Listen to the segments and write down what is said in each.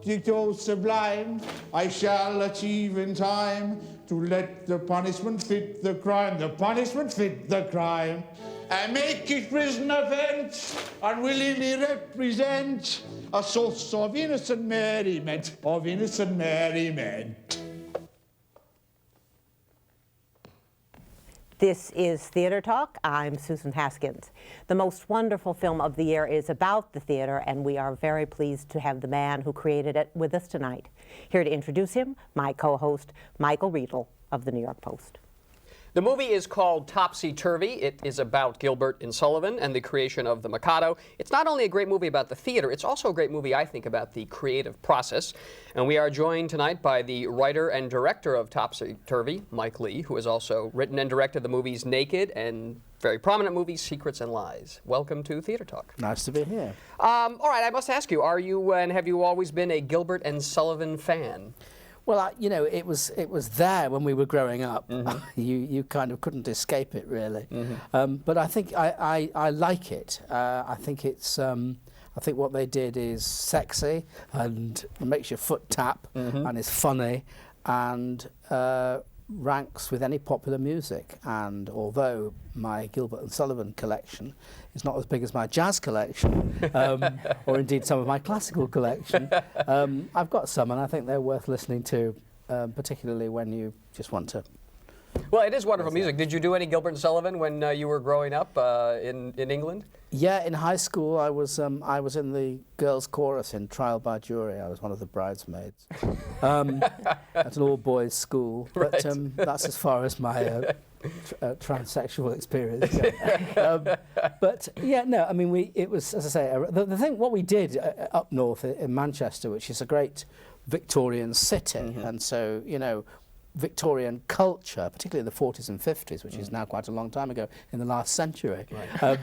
object oh sublime I shall achieve in time to let the punishment fit the crime, the punishment fit the crime, and make it prison offence, unwillingly represent a source of innocent merriment, of innocent merriment. This is Theater Talk. I'm Susan Haskins. The most wonderful film of the year is about the theater, and we are very pleased to have the man who created it with us tonight. Here to introduce him, my co-host, Michael Riedel of the New York Post. The movie is called Topsy-Turvy. It is about Gilbert and Sullivan and the creation of the Mikado. It's not only a great movie about the theater, it's also a great movie, I think, about the creative process. And we are joined tonight by the writer and director of Topsy-Turvy, Mike Leigh, who has also written and directed the movies Naked and very prominent movies, Secrets and Lies. Welcome to Theater Talk. Nice to be here. All right, I must ask you, are you and have you always been a Gilbert and Sullivan fan? Well, you know, it was there when we were growing up. Mm-hmm. You kind of couldn't escape it, really. Mm-hmm. But I think I like it. I think it's I think what they did is sexy and makes your foot tap and is funny and ranks with any popular music. And although my Gilbert and Sullivan collection is not as big as my jazz collection, or indeed some of my classical collection, I've got some, and I think they're worth listening to, particularly when you just want to. Well, it is wonderful music. Did you do any Gilbert and Sullivan when you were growing up in England? Yeah, in high school I was in the girls' chorus in Trial by Jury. I was one of the bridesmaids at an all-boys school, but Right. that's as far as my transsexual experience goes. But yeah, no, I mean, it was, as I say, the thing, what we did up north in Manchester, which is a great Victorian city, and so, you know, Victorian culture, particularly in the 40s and 50s, which is now quite a long time ago, in the last century. Right.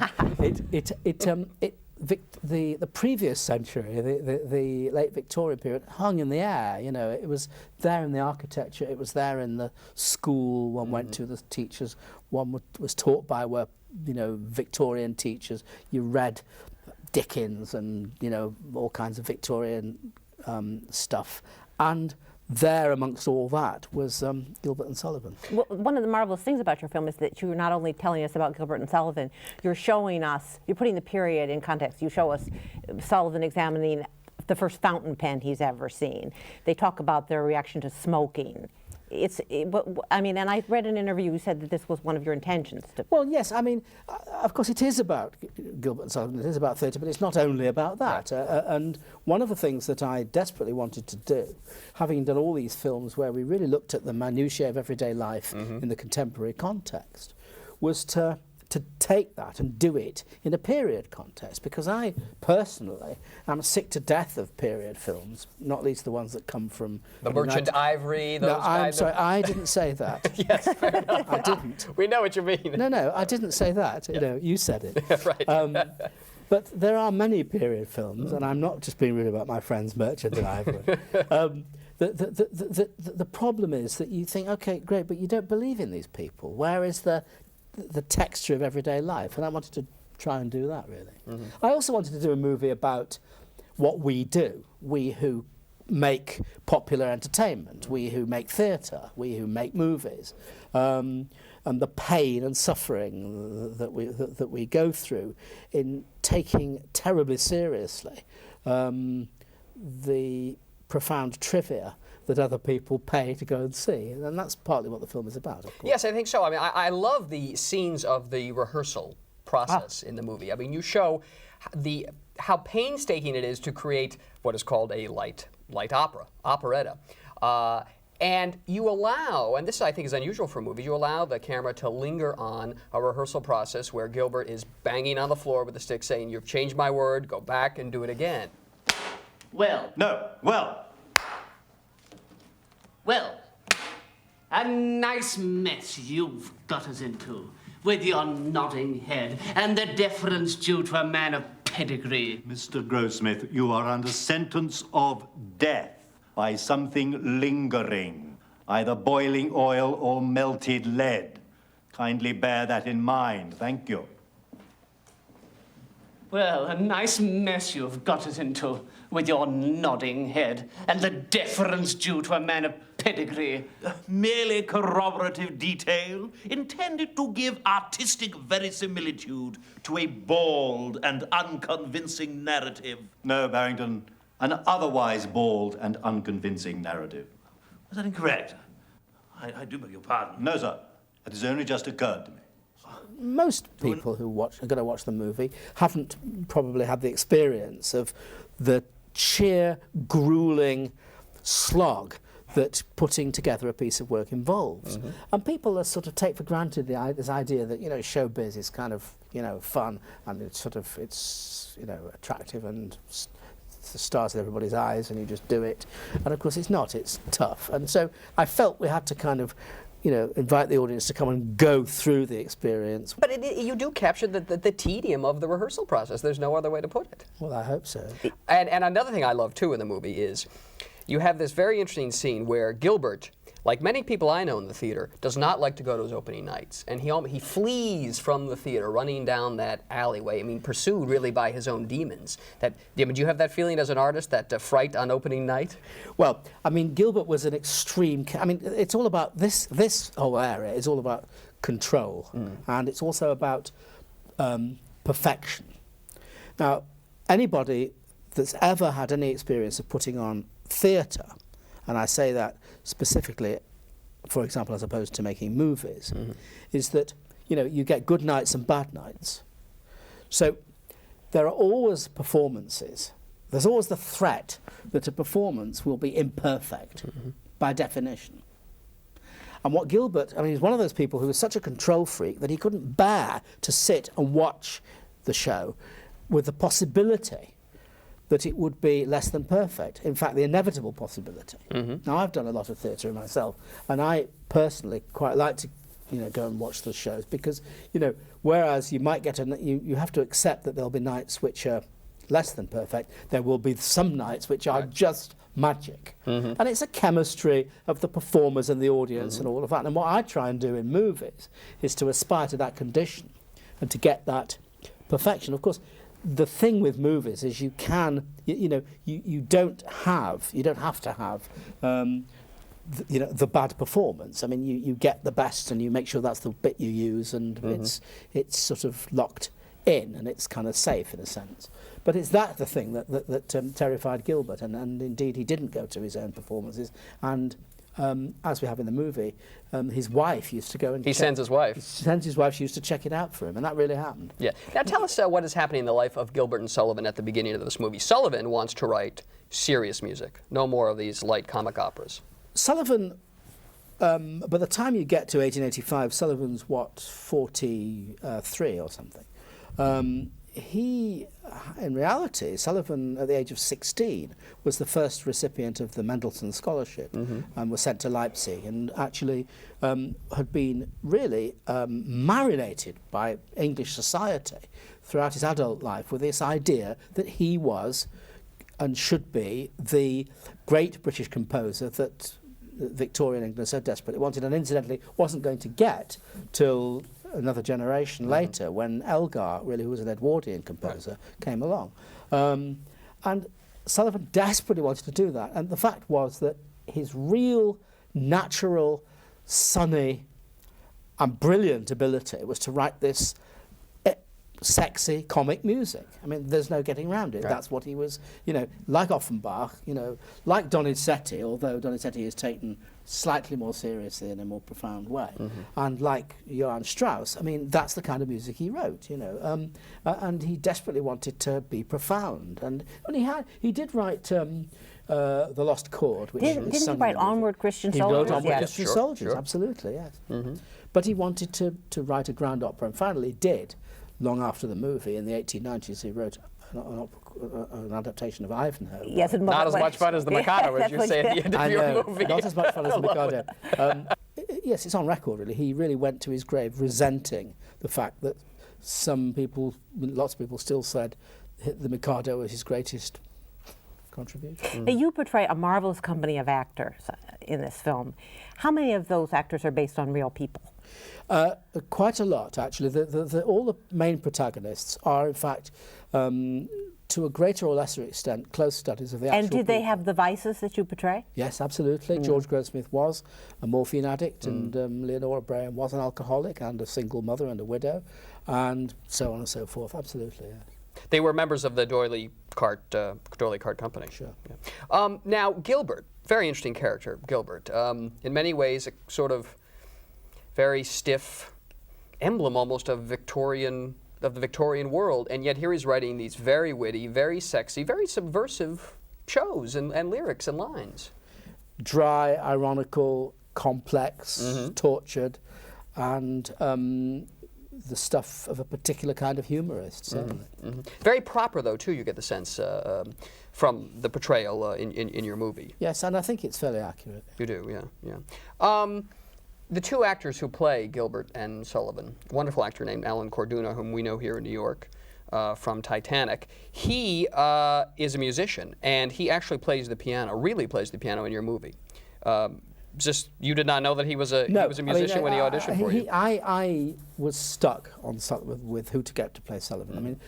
The previous century, the late Victorian period, hung in the air. You know, it was there in the architecture, it was there in the school one went to, the teachers one was taught by were, you know, Victorian teachers. You read Dickens and, you know, all kinds of Victorian stuff. And there amongst all that was Gilbert and Sullivan. Well, one of the marvelous things about your film is that you're not only telling us about Gilbert and Sullivan, you're showing us, you're putting the period in context. You show us Sullivan examining the first fountain pen he's ever seen. They talk about their reaction to smoking. I mean, and I read an interview, you said that this was one of your intentions. Well, yes, I mean, of course it is about Gilbert and Sullivan, it is about theatre, but it's not only about that. And one of the things that I desperately wanted to do, having done all these films where we really looked at the minutiae of everyday life in the contemporary context, was to take that and do it in a period context, because I personally am sick to death of period films, not least the ones that come from The Merchant Ivory, those No, I'm sorry, I didn't say that. Yes, fair enough. I didn't. We know what you mean. No, I didn't say that. You know, you said it. Right. But there are many period films, and I'm not just being rude about my friends Merchant and Ivory. The problem is that you think, okay, great, but you don't believe in these people. Where is the texture of everyday life? And I wanted to try and do that, really. I also wanted to do a movie about what we do, we who make popular entertainment, we who make theatre, we who make movies, and the pain and suffering that we go through in taking terribly seriously the profound trivia that other people pay to go and see. And that's partly what the film is about, of course. Yes, I think so. I mean, I love the scenes of the rehearsal process in the movie. I mean, you show how painstaking it is to create what is called a light operetta. And you allow, and this I think is unusual for movies, you allow the camera to linger on a rehearsal process where Gilbert is banging on the floor with a stick saying, "You've changed my word, go back and do it again." Well. No, well. Well, a nice mess you've got us into, with your nodding head and the deference due to a man of pedigree. Mr. Grossmith, you are under sentence of death by something lingering, either boiling oil or melted lead. Kindly bear that in mind. Thank you. Well, a nice mess you've got us into, with your nodding head and the deference due to a man of pedigree. Merely corroborative detail intended to give artistic verisimilitude to a bald and unconvincing narrative. No, Barrington, an otherwise bald and unconvincing narrative. Was that incorrect? I do beg your pardon. No, sir. It has only just occurred to me. Most people who are going to watch the movie haven't probably had the experience of the sheer grueling slog that putting together a piece of work involves. And people are sort of take for granted this idea that, you know, showbiz is kind of, you know, fun and it's sort of, it's, you know, attractive and the stars in everybody's eyes and you just do it. And of course it's not, it's tough. And so I felt we had to kind of, you know, invite the audience to come and go through the experience. But you do capture the tedium of the rehearsal process. There's no other way to put it. Well, I hope so. And another thing I love, too, in the movie is you have this very interesting scene where Gilbert, like many people I know in the theater, does not like to go to his opening nights. And he flees from the theater, running down that alleyway, I mean, pursued really by his own demons. Do you have that feeling as an artist, that fright on opening night? Well, I mean, Gilbert was an extreme... I mean, it's all about... This whole area is all about control. And it's also about perfection. Now, anybody that's ever had any experience of putting on theatre, and I say that specifically, for example, as opposed to making movies, is that, you know, you get good nights and bad nights. So there are always performances. There's always the threat that a performance will be imperfect by definition. And what Gilbert, I mean, he's one of those people who was such a control freak that he couldn't bear to sit and watch the show with the possibility that it would be less than perfect. In fact, the inevitable possibility. Now, I've done a lot of theatre myself, and I personally quite like to, you know, go and watch the shows because, you know, whereas you might get you have to accept that there'll be nights which are less than perfect, there will be some nights which are just magic. And it's a chemistry of the performers and the audience and all of that. And what I try and do in movies is to aspire to that condition and to get that perfection. Of course, the thing with movies is you can, you don't have to have, the bad performance. I mean, you get the best and you make sure that's the bit you use, and it's sort of locked in and it's kind of safe in a sense. But it's the thing that terrified Gilbert, and indeed he didn't go to his own performances. And as we have in the movie, his wife used to go and... He sends his wife. He sends his wife. She used to check it out for him, and that really happened. Yeah. Now tell us what is happening in the life of Gilbert and Sullivan at the beginning of this movie. Sullivan wants to write serious music, no more of these light comic operas. Sullivan, by the time you get to 1885, Sullivan's, 43 or something. In reality, Sullivan, at the age of 16, was the first recipient of the Mendelssohn Scholarship and was sent to Leipzig, and actually had been really marinated by English society throughout his adult life with this idea that he was and should be the great British composer that Victorian England so desperately wanted, and incidentally wasn't going to get till another generation later, when Elgar, really, who was an Edwardian composer, came along. And Sullivan desperately wanted to do that. And the fact was that his real, natural, sunny and brilliant ability was to write this sexy comic music. I mean, there's no getting around it. Right. That's what he was, like Offenbach, like Donizetti, although Donizetti is taken slightly more seriously in a more profound way. And like Johann Strauss, I mean, that's the kind of music he wrote, and he desperately wanted to be profound. And he did write The Lost Chord, which didn't he write Onward Christian Soldiers? He wrote Onward Christian Sure, Soldiers, absolutely, yes. But he wanted to write a grand opera, and finally did. Long after the movie, in the 1890s, he wrote an adaptation of Ivanhoe. Yes, not as much fun as the Mikado, as you say at the end of your movie. Not as much fun as the Mikado. Yes, it's on record, really. He really went to his grave resenting the fact that lots of people still said the Mikado was his greatest contribution. Now, you portray a marvelous company of actors in this film. How many of those actors are based on real people? Quite a lot, actually. All the main protagonists are, in fact, to a greater or lesser extent, close studies of the actual And did they people. have the vices that you portray? Yes, absolutely. George Grossmith was a morphine addict, and Leonora Braham was an alcoholic and a single mother and a widow, and so on and so forth. Absolutely, yeah. They were members of the Doyley Cart Company. Sure. Yeah. Now, Gilbert, very interesting character, Gilbert. In many ways, a sort of very stiff emblem almost of the Victorian world, and yet here he's writing these very witty, very sexy, very subversive shows and lyrics and lines. Dry, ironical, complex, tortured, and the stuff of a particular kind of humorist, certainly. Very proper, though, too, you get the sense from the portrayal in your movie. Yes, and I think it's fairly accurate. You do, yeah. The two actors who play Gilbert and Sullivan, a wonderful actor named Alan Corduna, whom we know here in New York from Titanic, he is a musician, and he actually plays the piano, really plays the piano in your movie. Just, you did not know that he was a musician when he auditioned for you? I was stuck on with who to get to play Sullivan. I mean,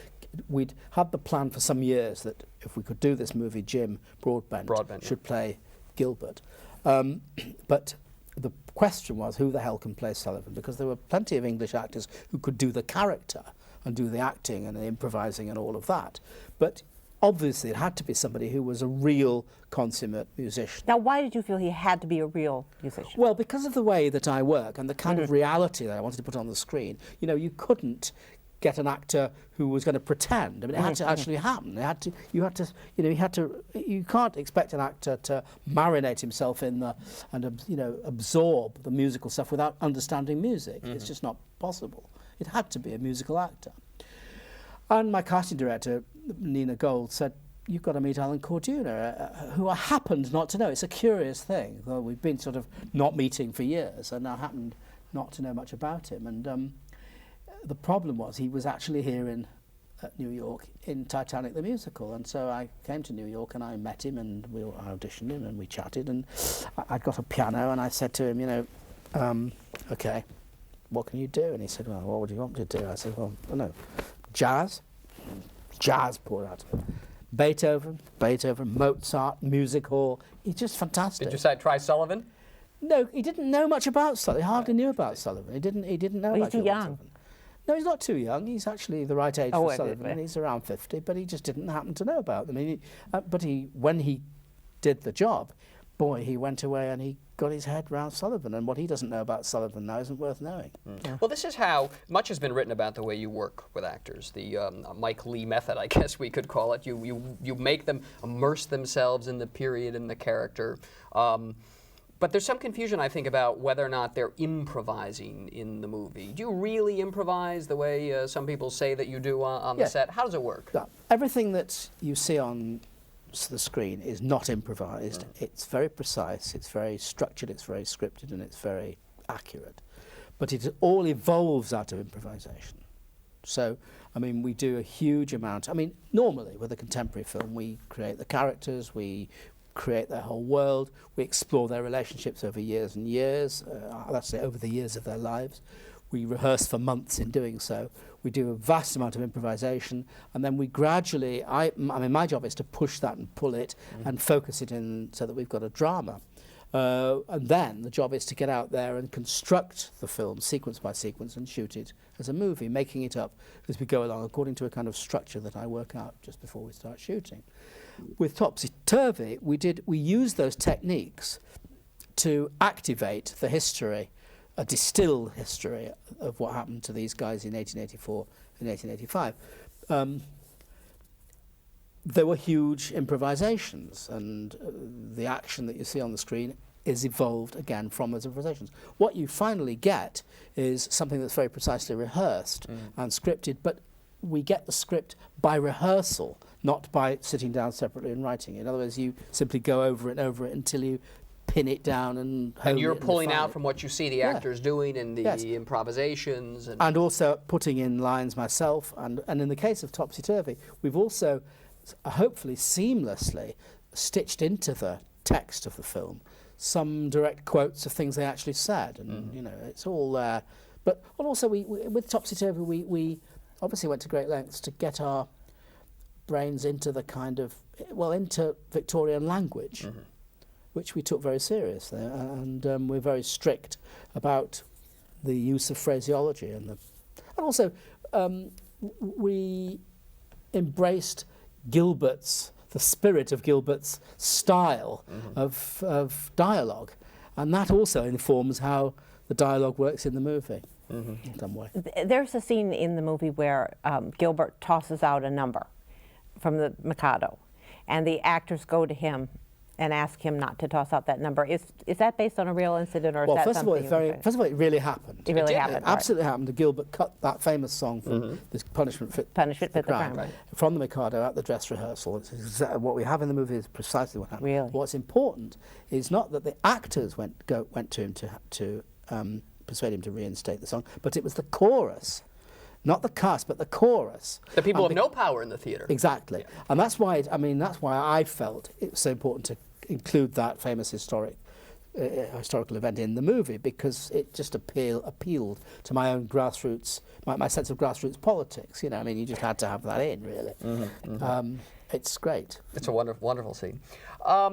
we'd had the plan for some years that if we could do this movie, Jim Broadbent should play Gilbert. But the question was, who the hell can play Sullivan? Because there were plenty of English actors who could do the character and do the acting and the improvising and all of that. But obviously it had to be somebody who was a real consummate musician. Now, why did you feel he had to be a real musician? Well, because of the way that I work and the kind of reality that I wanted to put on the screen, you know, you couldn't get an actor who was going to pretend. I mean, it had to actually happen. You can't expect an actor to marinate himself in absorb the musical stuff without understanding music. It's just not possible. It had to be a musical actor. And my casting director, Nina Gold, said, "You've got to meet Alan Corduna," who I happened not to know. It's a curious thing. Well, we've been sort of not meeting for years, and I happened not to know much about him. And the problem was he was actually here in New York in Titanic the musical, and so I came to New York and I met him and we were auditioning and we chatted, and I'd got a piano and I said to him, okay, what can you do? And he said, well, what would you want me to do? I said, well, I don't know, jazz poured out of him. Beethoven, Mozart, music hall. He's just fantastic. Did you say try Sullivan? No, he didn't know much about Sullivan. He hardly knew about Sullivan. He didn't know about He's too Gilbert young. Sullivan. No, he's not too young. He's actually the right age for Sullivan. And he's around 50, but he just didn't happen to know about them. When he did the job, boy, he went away and he got his head round Sullivan. And what he doesn't know about Sullivan now isn't worth knowing. Yeah. Well, this is how much has been written about the way you work with actors, the Mike Leigh method, I guess we could call it. You make them immerse themselves in the period and the character. But there's some confusion, I think, about whether or not they're improvising in the movie. Do you really improvise the way some people say that you do on the set? How does it work? Everything that you see on the screen is not improvised. It's very precise, it's very structured, it's very scripted, and it's very accurate. But it all evolves out of improvisation. So, I mean, we do a huge amount. I mean, normally with a contemporary film, we create the characters, we create their whole world, we explore their relationships over years and years, let's say over the years of their lives. We rehearse for months in doing so. We do a vast amount of improvisation, and then we gradually, my job is to push that and pull it and focus it in so that we've got a drama. And then the job is to get out there and construct the film sequence by sequence and shoot it as a movie, making it up as we go along according to a kind of structure that I work out just before we start shooting. With Topsy-Turvy, we used those techniques to activate the history, a distilled history of what happened to these guys in 1884 and 1885. There were huge improvisations, and the action that you see on the screen is evolved again from those improvisations. What you finally get is something that's very precisely rehearsed and scripted, but we get the script by rehearsal, not by sitting down separately and writing it. In other words, you simply go over it and over it until you pin it down and hone it. And you're pulling refine out it. from what you see the actors doing and the improvisations. And also putting in lines myself. And in the case of Topsy-Turvy, we've also hopefully seamlessly stitched into the text of the film some direct quotes of things they actually said, and you know, it's all there. But also, we with Topsy-Turvy, we obviously went to great lengths to get our brains into the kind of, well, into Victorian language, which we took very seriously, and we're very strict about the use of phraseology, and also we embraced the spirit of Gilbert's style of dialogue, and that also informs how the dialogue works in the movie in some way. There's a scene in the movie where Gilbert tosses out a number from the Mikado, and the actors go to him and ask him not to toss out that number. Is that based on a real incident, or is that first of all, it really happened. It really happened. It absolutely happened. Gilbert cut that famous song from this Punishment Fit the Crime Right. from the Mikado at the dress rehearsal. What we have in the movie is precisely what happened. Really? What's important is not that the actors went to him to persuade him to reinstate the song, but it was the chorus. Not the cast, but the chorus. The people have no power in the theatre. Exactly. Yeah. And that's why, that's why I felt it was so important to include that famous historical event in the movie, because it just appealed to my own grassroots, my sense of grassroots politics. You know, I mean, you just had to have that in, really. It's great. It's a wonderful scene. Let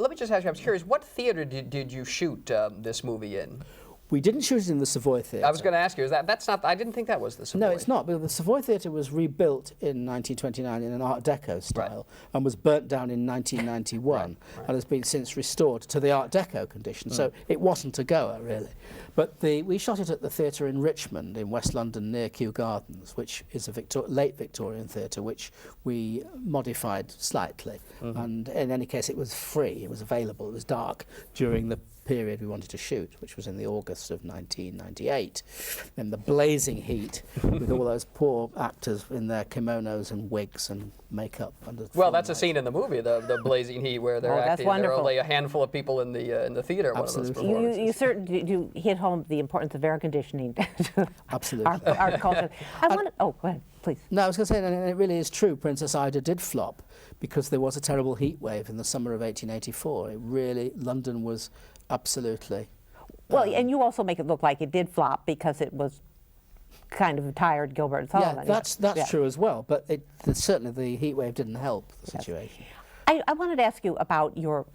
me just ask you, I was curious, what theatre did you shoot this movie in? We didn't shoot it in the Savoy Theatre. I was going to ask you, that's not, I didn't think that was the Savoy. No, it's not, because the Savoy Theatre was rebuilt in 1929 in an Art Deco style and was burnt down in 1991 and has been since restored to the Art Deco condition. So it wasn't a goer, really. But we shot it at the theatre in Richmond in West London near Kew Gardens, which is a late Victorian theatre, which we modified slightly. And in any case, it was free, it was available, it was dark during the period we wanted to shoot, which was in the August of 1998, in the blazing heat, with all those poor actors in their kimonos and wigs and makeup. Well, that's a scene in the movie, the blazing heat, where they're acting. There are only a handful of people in the theater. Absolutely. One of those you certainly do hit home the importance of air conditioning to Absolutely. our culture. Go ahead, please. No, I was going to say, and it really is true, Princess Ida did flop because there was a terrible heat wave in the summer of 1884. It really, London was absolutely. Well, and you also make it look like it did flop because it was kind of tired Gilbert and Sullivan. Yeah, that's true as well, but certainly the heat wave didn't help the situation. I wanted to ask you about your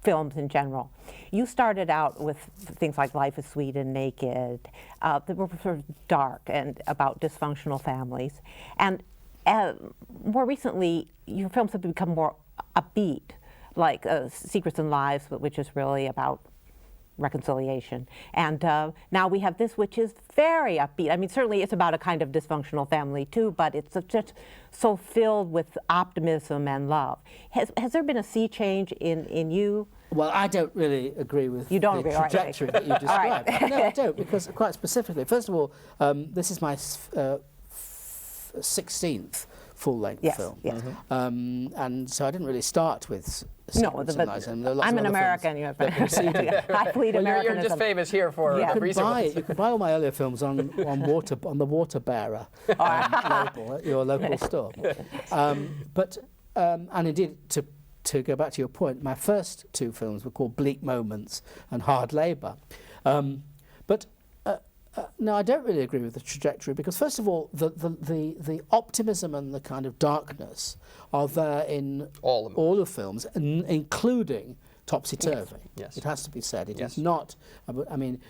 films in general. You started out with things like Life is Sweet and Naked that were sort of dark and about dysfunctional families. And more recently, your films have become more upbeat, like Secrets and Lives, which is really about reconciliation. And now we have this, which is very upbeat. I mean, certainly it's about a kind of dysfunctional family too, but it's just so filled with optimism and love. Has there been a sea change in you? Well, I don't really agree with the trajectory that you described. No, I don't, because quite specifically, first of all, this is my 16th full-length film. Yes. And so I didn't really start with Secrets and Lies. I'm an American. I plead Americanism. You're just famous here for recent ones. You can buy all my earlier films on the Water Bearer label at your local store. And indeed, to go back to your point, my first two films were called Bleak Moments and Hard Labour. No, I don't really agree with the trajectory, because first of all, the optimism and the kind of darkness are there in all the films, including Topsy-Turvy. Yes. It has to be said. It is not, I mean,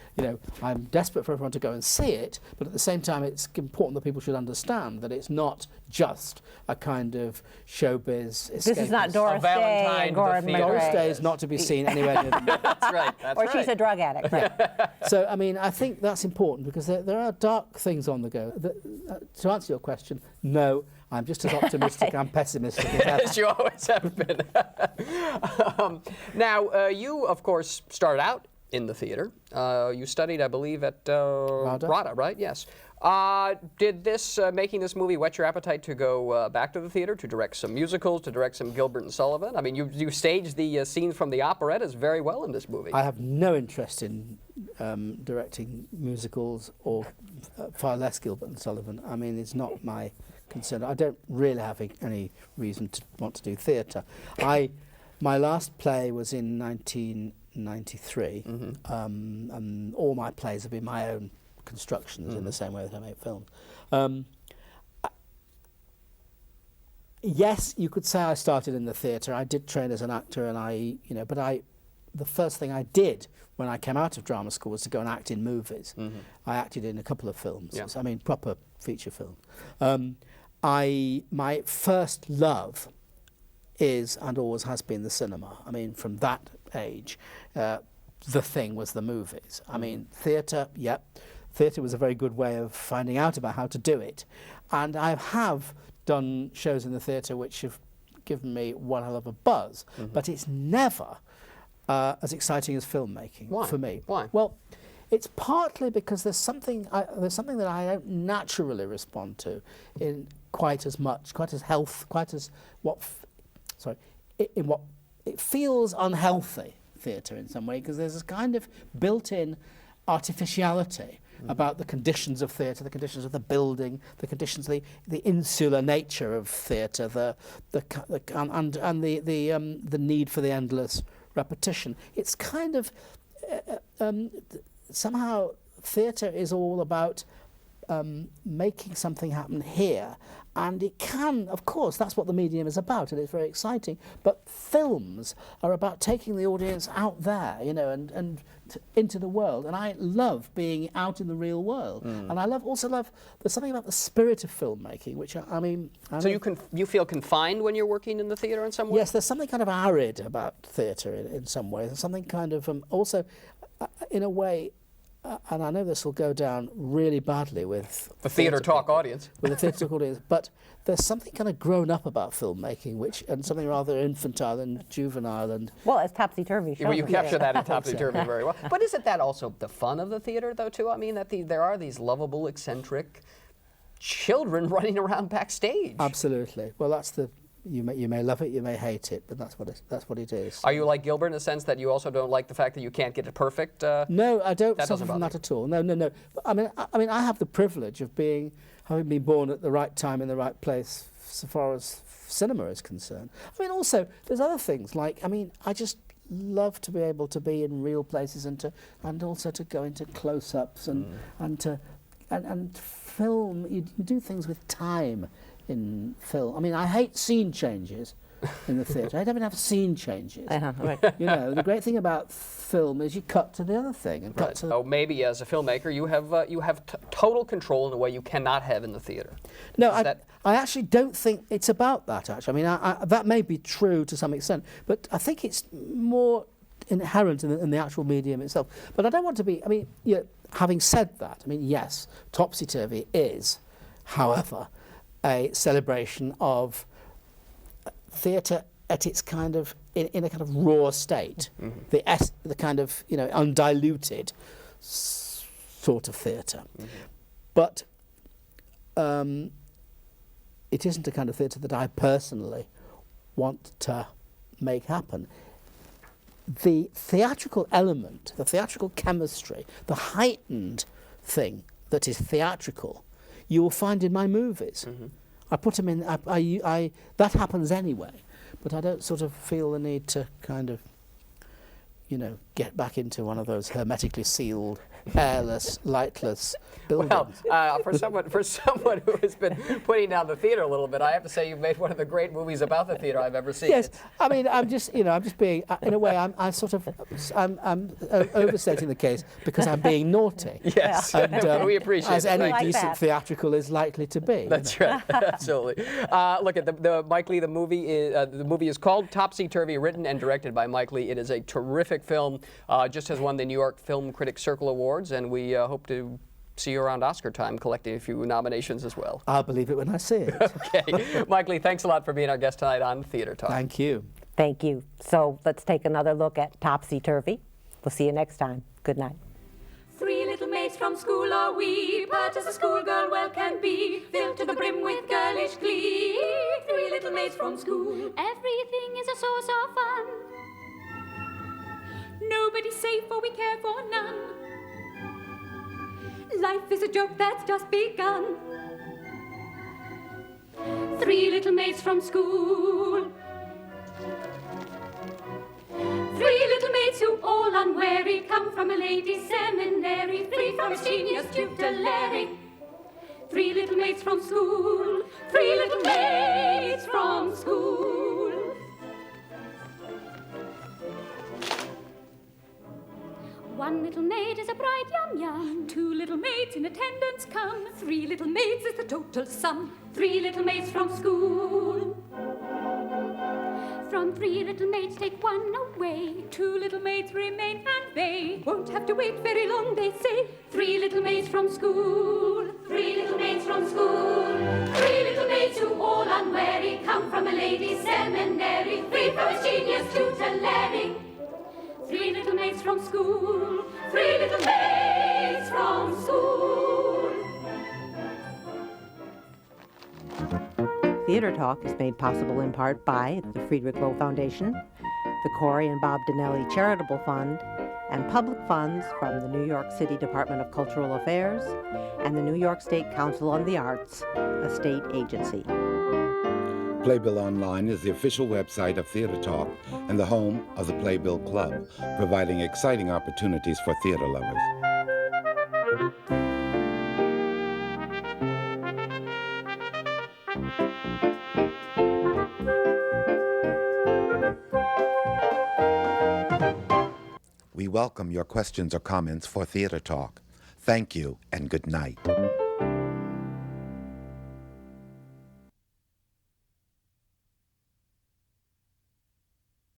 I'm desperate for everyone to go and see it, but at the same time it's important that people should understand that it's not just a kind of showbiz escapism. This is not Doris Day and Gordon McRae. Doris Day is not to be seen anywhere near the That's right. Or she's a drug addict. Right. So, I mean, I think that's important, because there are dark things on the go. To answer your question, no, I'm just as optimistic and pessimistic as ever. As you always have been. Now, you, of course, started out in the theater. You studied, I believe, at RADA, right? Yes. Did making this movie whet your appetite to go back to the theater, to direct some musicals, to direct some Gilbert and Sullivan? I mean, you staged the scenes from the operettas very well in this movie. I have no interest in directing musicals, or far less Gilbert and Sullivan. I mean, it's not my concern. I don't really have any reason to want to do theatre. My last play was in 1993, and all my plays have been my own constructions in the same way that I make films. Yes, you could say I started in the theatre. I did train as an actor, and the first thing I did when I came out of drama school was to go and act in movies. I acted in a couple of films. Yeah. I mean, proper feature films. My first love is and always has been the cinema. I mean, from that age, the thing was the movies. I mean, theatre, yep. Theatre was a very good way of finding out about how to do it. And I have done shows in the theatre which have given me one hell of a buzz, but it's never as exciting as filmmaking for me. Why? Well, it's partly because there's something that I don't naturally respond to in quite as it feels unhealthy theatre in some way, because there's this kind of built-in artificiality about the conditions of theatre, the conditions of the building, the conditions, the insular nature of theatre, the need for the endless repetition. It's kind of somehow theatre is all about making something happen here, and it can, of course, that's what the medium is about, and it's very exciting, but films are about taking the audience out there, you know, and into the world, and I love being out in the real world, and I also love, there's something about the spirit of filmmaking, which I mean... So you feel confined when you're working in the theatre in some way? Yes, there's something kind of arid about theatre in some way, there's something kind of, also, in a way, and I know this will go down really badly with the theatre talk audience. With the theatre talk audience, but there's something kind of grown up about filmmaking, and something rather infantile and juvenile and... Well, as Topsy-Turvy shows. Well, you capture that in Topsy-Turvy very well. But isn't that also the fun of the theatre, though, too? I mean, that there are these lovable, eccentric children running around backstage. Absolutely. Well, that's the... You may love it, you may hate it, but that's what it is. Are you like Gilbert in the sense that you also don't like the fact that you can't get it perfect? No, I don't that suffer from that at all. No. But, I mean, I have the privilege of having been born at the right time in the right place, so far as cinema is concerned. I mean, also there's other things like, I mean, I just love to be able to be in real places and also to go into close-ups and film. You do things with time. In film, I mean, I hate scene changes in the theatre. I don't even have scene changes. Right. You know, the great thing about film is you cut to the other thing and cut to. Oh, maybe as a filmmaker, you have total control in a way you cannot have in the theatre. No, I actually don't think it's about that. Actually, I mean, that may be true to some extent, but I think it's more inherent in the actual medium itself. But I don't want to be. I mean, having said that, I mean, yes, Topsy-Turvy is, however, a celebration of theatre at its kind of in a kind of raw state, the kind of undiluted sort of theatre, but it isn't a kind of theatre that I personally want to make happen. The theatrical element, the theatrical chemistry, the heightened thing that is theatrical, you will find in my movies. I put them in. That happens anyway, but I don't sort of feel the need to kind of, get back into one of those hermetically sealed, airless, lightless buildings. Well, for someone who has been putting down the theatre a little bit, I have to say you've made one of the great movies about the theatre I've ever seen. Yes, I mean, I'm just being, in a way, I'm overstating the case because I'm being naughty. Yes, and, we appreciate as it. any like decent that. theatrical is likely to be. That's right, absolutely. Look at the Mike Leigh. The movie is called Topsy-Turvy, written and directed by Mike Leigh. It is a terrific film. Just has won the New York Film Critics Circle Awards, and we hope to see you around Oscar time collecting a few nominations as well. I'll believe it when I see it. Okay, Mike Leigh, thanks a lot for being our guest tonight on Theatre Talk. Thank you. Thank you. So let's take another look at Topsy-Turvy. We'll see you next time. Good night. 3 little maids from school are we, pert as a schoolgirl well can be, filled to the brim with girlish glee. 3 little maids from school. Everything is a source of fun. Nobody's safe, for we care for none. Life is a joke that's just begun. 3 little maids from school. maids who all unwary come from a ladies' seminary, free from its genius tutelary. 3 little maids from school, 3 little maids from school. One little maid is a bright yum-yum. 2 little maids in attendance come. 3 little maids is the total sum. 3 little maids from school. From 3 little maids take 1 away. 2 little maids remain and they won't have to wait very long, they say. 3 little maids from school. 3 little maids from school. 3 little maids who all unwary come from a ladies' seminary, free from its genius tutelary. 3 little maids from school. 3 little maids from school. Theater Talk is made possible in part by the Friedrich Loewe Foundation, the Corey and Bob Donnelly Charitable Fund, and public funds from the New York City Department of Cultural Affairs and the New York State Council on the Arts, a state agency. Playbill Online is the official website of Theater Talk and the home of the Playbill Club, providing exciting opportunities for theater lovers. We welcome your questions or comments for Theater Talk. Thank you and good night.